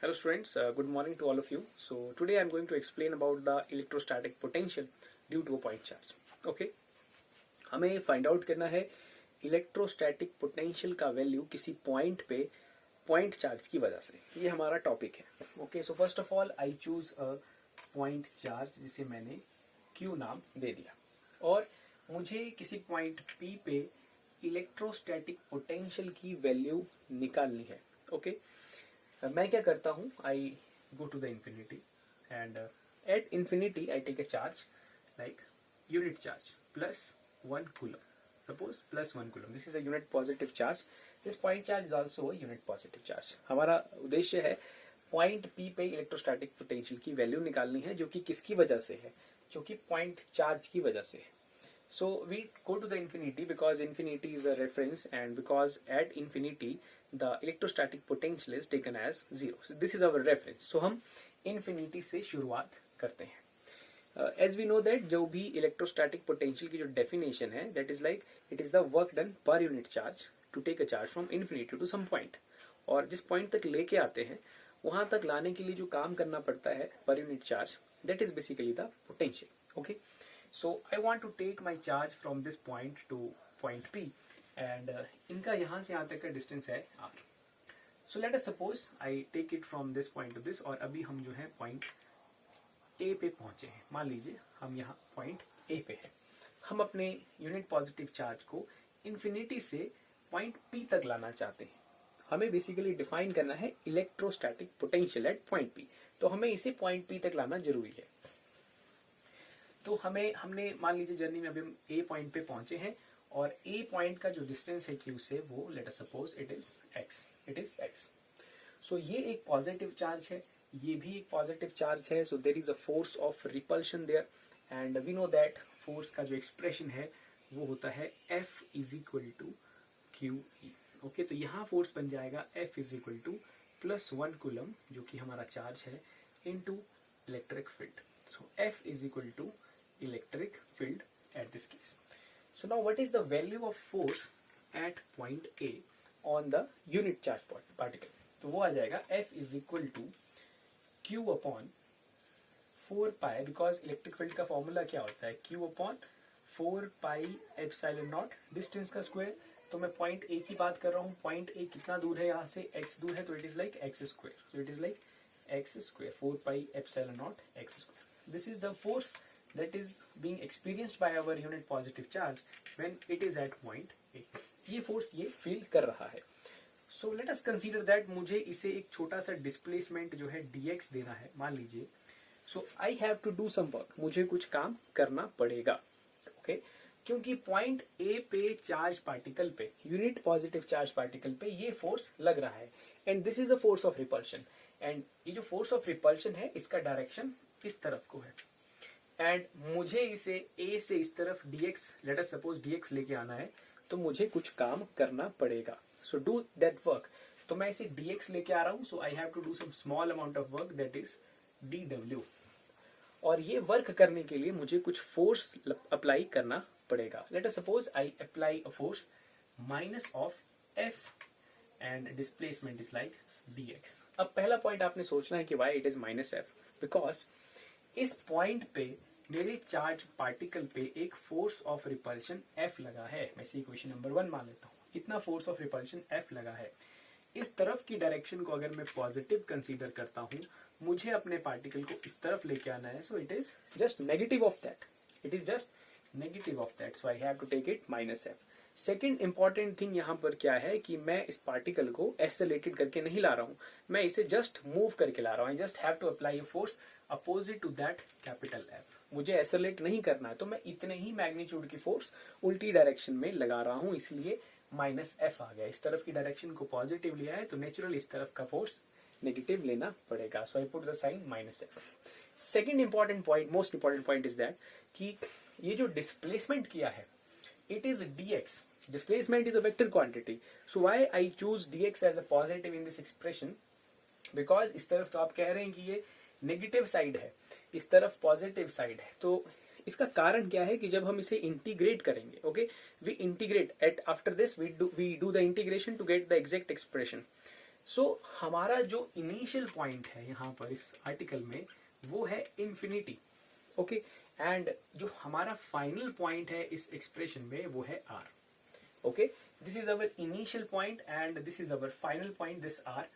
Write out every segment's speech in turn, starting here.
Hello students, good morning to all of you. So today I am going to explain about the electrostatic potential due to a point charge. Okay, हमें find out करना है electrostatic potential का value किसी point पे point charge की वजह से. ये हमारा टॉपिक है. Okay, so first of all I choose a point charge जिसे मैंने Q नाम दे दिया और मुझे किसी पॉइंट P पे इलेक्ट्रोस्टैटिक पोटेंशियल की वैल्यू निकालनी है. ओके, मैं क्या करता हूँ, I go to the infinity and at infinity I take a charge like unit charge plus 1 coulomb. Suppose plus 1 coulomb. This is a unit positive charge. This point charge is also a unit positive charge. हमारा उद्देश्य है point P पे electrostatic potential की value निकालनी है, जो कि किसकी वजह से है, जो कि पॉइंट चार्ज की वजह से है. So we go to the infinity because infinity is a reference and because at infinity the electrostatic potential is taken as 0. So this is our reference. So हम infinity से शुरुआत करते हैं. As we know that जो भी electrostatic potential की जो definition है, that is like it is the work done per unit charge to take a charge from infinity to some point. और जिस point तक लेके आते हैं वहाँ तक लाने के लिए जो काम करना पड़ता है per unit charge, that is basically the potential. Okay. So I want to take my charge from this point to point P and इनका यहाँ से यहाँ तक का distance है R. So let us suppose I take it from this point to this और अभी हम जो है point A पे पहुँचे हैं. मान लीजिए हम यहाँ point A पे हैं. हम अपने unit positive charge को infinity से point P तक लाना चाहते हैं. हमें basically define करना है electrostatic potential at point P. तो हमें इसे point P तक लाना जरूरी है. तो हमने मान लीजिए जर्नी में अभी हम A पॉइंट पे पहुंचे हैं और A पॉइंट का जो डिस्टेंस है Q से वो let us suppose it is x. सो ये एक पॉजिटिव चार्ज है, ये भी एक पॉजिटिव चार्ज है. So there is a force of repulsion there and we know that force का जो एक्सप्रेशन है वो होता है F is equal to QE. Okay, तो यहाँ फोर्स बन जाएगा F is equal to plus 1 coulomb जो कि हमारा चार्ज है into electric field. So F is equal to electric field at this case. So now what is the value of force at point A on the unit charge particle? तो वो आ जाएगा F is equal to Q upon 4 pi, because electric field का formula क्या होता है, Q upon 4 pi epsilon naught distance का square. तो मैं पॉइंट A की बात कर रहा हूँ. पॉइंट A कितना दूर है यहाँ से, x दूर है, तो it is like x square. So it is like x square 4 pi epsilon naught x square. This is the force that is being experienced by our unit positive charge when it is at point A. ये force ये feel कर रहा है. So let us consider that मुझे इसे एक छोटा सा डिस्प्लेसमेंट जो है dx देना है मान लीजिए. So I have to do some work. मुझे कुछ काम करना पड़ेगा. Okay? क्योंकि पॉइंट A पे चार्ज पार्टिकल पे, यूनिट पॉजिटिव चार्ज पार्टिकल पे ये फोर्स लग रहा है and this is a force of repulsion. And ये जो फोर्स ऑफ रिपल्शन है इसका डायरेक्शन इस तरफ को है एंड मुझे इसे A से इस तरफ dx, let us suppose dx लेके आना है, तो मुझे कुछ काम करना पड़ेगा. So do that work. तो मैं इसे dx लेके आ रहा हूँ. So I have to do some small amount of work that is dw. और ये वर्क करने के लिए मुझे कुछ फोर्स अप्लाई करना पड़ेगा. Let us suppose I apply a force minus of F and displacement is like dx. अब पहला पॉइंट आपने सोचना है कि why it is minus F, because इस पॉइंट पे मेरे चार्ज पार्टिकल पे एक फोर्स ऑफ रिपल्शन F लगा है. मैं इसे इक्वेशन नंबर 1 मान लेता हूँ. इतना फोर्स ऑफ रिपल्शन F लगा है. इस तरफ की डायरेक्शन को अगर मैं पॉजिटिव कंसीडर करता हूँ, मुझे अपने पार्टिकल को इस तरफ लेके आना है. So it is just negative of that. It is just negative of that. So I have to take it minus F. Second important thing यहाँ पर क्या है कि मैं इस पार्टिकल को एक्सेलरेटेड करके नहीं ला रहा हूँ, मैं इसे जस्ट मूव करके ला रहा हूँ. I just have to apply a force opposite to that capital F. मुझे एक्सेलरेट नहीं करना है, तो मैं इतने ही मैग्नीट्यूड की फोर्स उल्टी डायरेक्शन में लगा रहा हूँ, इसलिए माइनस F आ गया. इस तरफ की डायरेक्शन को पॉजिटिव लिया है तो नेचुरली इस तरफ का फोर्स नेगेटिव लेना पड़ेगा. So I put the sign minus F. Second important point, most important point is that कि ये जो डिस्प्लेसमेंट किया है it is dx. Displacement is a vector quantity. So why I choose dx as a positive in this expression? Because इस तरफ तो आप कह रहे हैं कि ये नेगेटिव साइड है, इस तरफ पॉजिटिव साइड है. तो इसका कारण क्या है कि जब हम इसे इंटीग्रेट करेंगे, okay, we integrate at after this we do the integration to get the exact expression. So हमारा जो इनिशियल पॉइंट है यहाँ पर इस आर्टिकल में वो है इन्फिनिटी, ओके, एंड जो हमारा फाइनल पॉइंट है इस एक्सप्रेशन में वो है R, okay. This is our initial point and this is our final point, this R,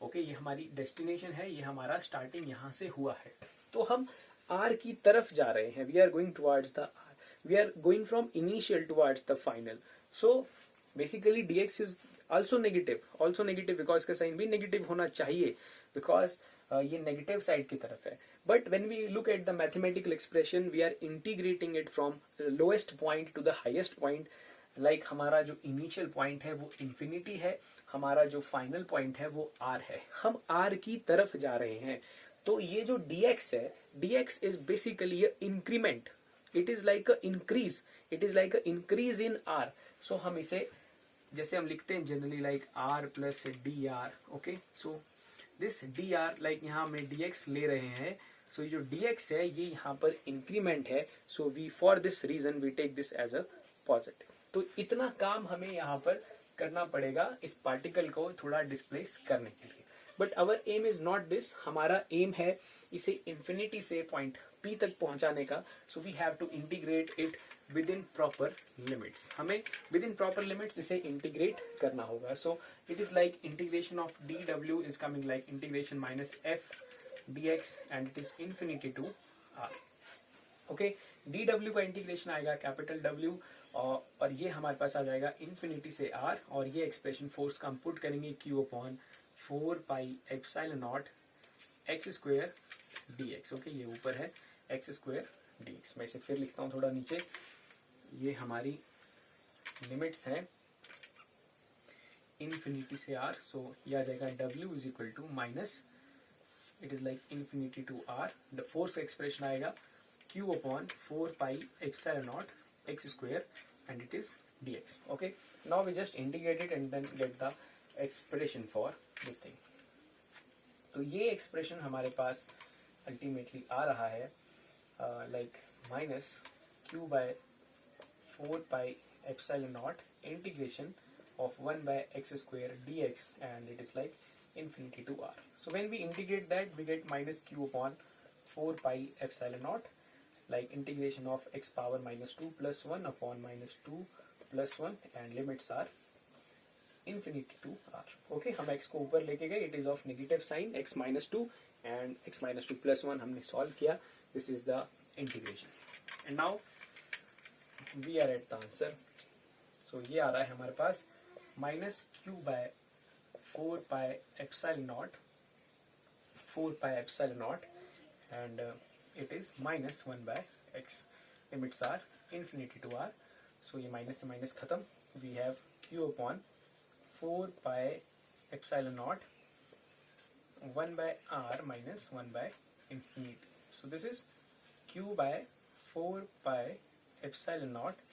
okay. ये हमारी डेस्टिनेशन है, ये हमारा स्टार्टिंग यहाँ से हुआ है। तो हम आर की तरफ जा रहे हैं, we are going towards the R, we are going from initial towards the final. So basically dx is also negative because का साइन भी नेगेटिव होना चाहिए, बिकॉज ये नेगेटिव साइड की तरफ है। But when we look at the mathematical expression we are integrating it from lowest point to the highest point. Like हमारा जो इनिशियल पॉइंट है वो इन्फिनिटी है, हमारा जो फाइनल पॉइंट है वो आर है, हम आर की तरफ जा रहे हैं। तो ये जो dx है, dx is basically increment, it is like a increase, it is like a increase in R. So हम इसे जैसे हम लिखते हैं generally like r plus D R, okay. So this D R like यहाँ में dx ले रहे हैं, सो ये जो dx है ये यहाँ पर इंक्रीमेंट है। So we for this reason we take this as a positive. तो इतना काम हमें यहाँ पर करना पड़ेगा इस पार्टिकल को थोड़ा डिस्प्लेस करने के लिए। But our aim is not this, हमारा एम है इसे इंफिनिटी से पॉइंट P तक पहुंचाने का। So we have to integrate it within proper limits, हमें विद इन प्रॉपर लिमिट्स इसे इंटीग्रेट करना होगा। So it is like integration of D W is coming like integration minus F D X and it is infinity to R, okay. D W का integration आएगा capital W और ये हमारे पास आ जाएगा infinity से आर, और ये एक्सप्रेशन फोर्स का हम पुट करेंगे Q upon 4 pi epsilon not x square D x, okay. ये ऊपर है एक्स स्क्वायर डी एक्स। मैं इसे फिर लिखता हूँ थोड़ा नीचे, ये हमारी लिमिट्स हैं इन्फिनिटी से आर। सो ये आ जाएगा W is equal to minus, it is like infinity to R, the force का एक्सप्रेशन आएगा Q upon 4 pi epsilon naught x square and it is dx, okay. Now we just integrate it and then get the expression for this thing. तो ये expression हमारे पास ultimately आ रहा है like minus Q by 4 pi epsilon naught integration of 1 by X square D X and it is like infinity to r. So when we integrate that we get minus q upon 4 pi epsilon naught like integration of x power minus 2 plus 1 upon minus 2 plus 1 and limits are infinity to r, okay. हम x को ऊपर लेके गए, it is of negative sign x minus 2 and x minus 2 plus 1 हमने solve किया, this is the integration and now we are at the answer. so ये आ रहा है हमारे पास minus q by 4 pi epsilon naught 4 pi epsilon naught and it is minus 1 by x, limits are infinity to r. so ये minus से minus खत्म, we have q upon 4 pi epsilon naught 1 by r minus 1 by infinity. so this is q by 4 pi epsilon naught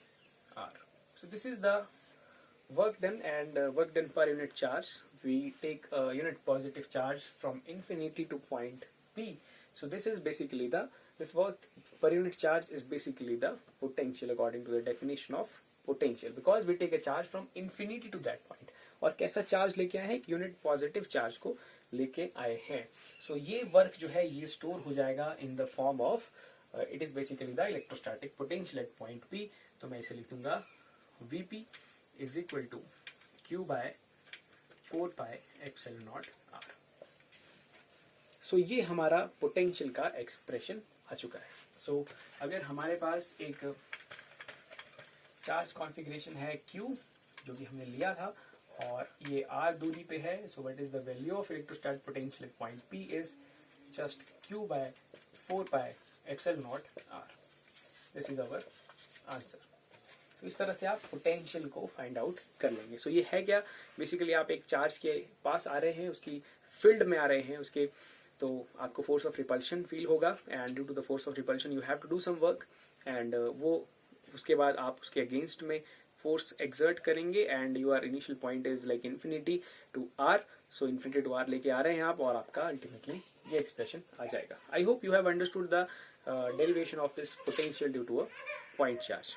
r. so this is the work done and work done per unit charge. We take a unit positive charge from infinity to point P. So this is basically this work per unit charge is basically the potential according to the definition of potential, because we take a charge from infinity to that point. और कैसा charge लेके आए हैं, unit positive charge को लेके आए हैं. सो ये वर्क जो है ये स्टोर हो जाएगा in the form of it is basically the electrostatic potential at point P. तो मैं इसे लिख दूंगा Vp is equal to Q by 4 pi epsilon naught R. सो ये हमारा पोटेंशियल का एक्सप्रेशन आ चुका है. सो अगर हमारे पास एक चार्ज कॉन्फ़िगरेशन है Q जो कि हमने लिया था और ये R दूरी पे है, so what is the value of electrostatic potential at point P is just Q by 4 pi epsilon naught R. This is our answer. तो इस तरह से आप पोटेंशियल को फाइंड आउट कर लेंगे. सो ये है क्या, बेसिकली आप एक चार्ज के पास आ रहे हैं, उसकी फील्ड में आ रहे हैं उसके, तो आपको फोर्स ऑफ रिपल्शन फील होगा and due to the force of repulsion you have to do some work and वो उसके बाद आप उसके अगेंस्ट में फोर्स एक्सर्ट करेंगे and your initial point is like infinity to r. So infinity to r लेके आ रहे हैं आप और आपका अल्टीमेटली ये एक्सप्रेशन आ जाएगा. I hope you have understood the derivation of this potential due to a point charge.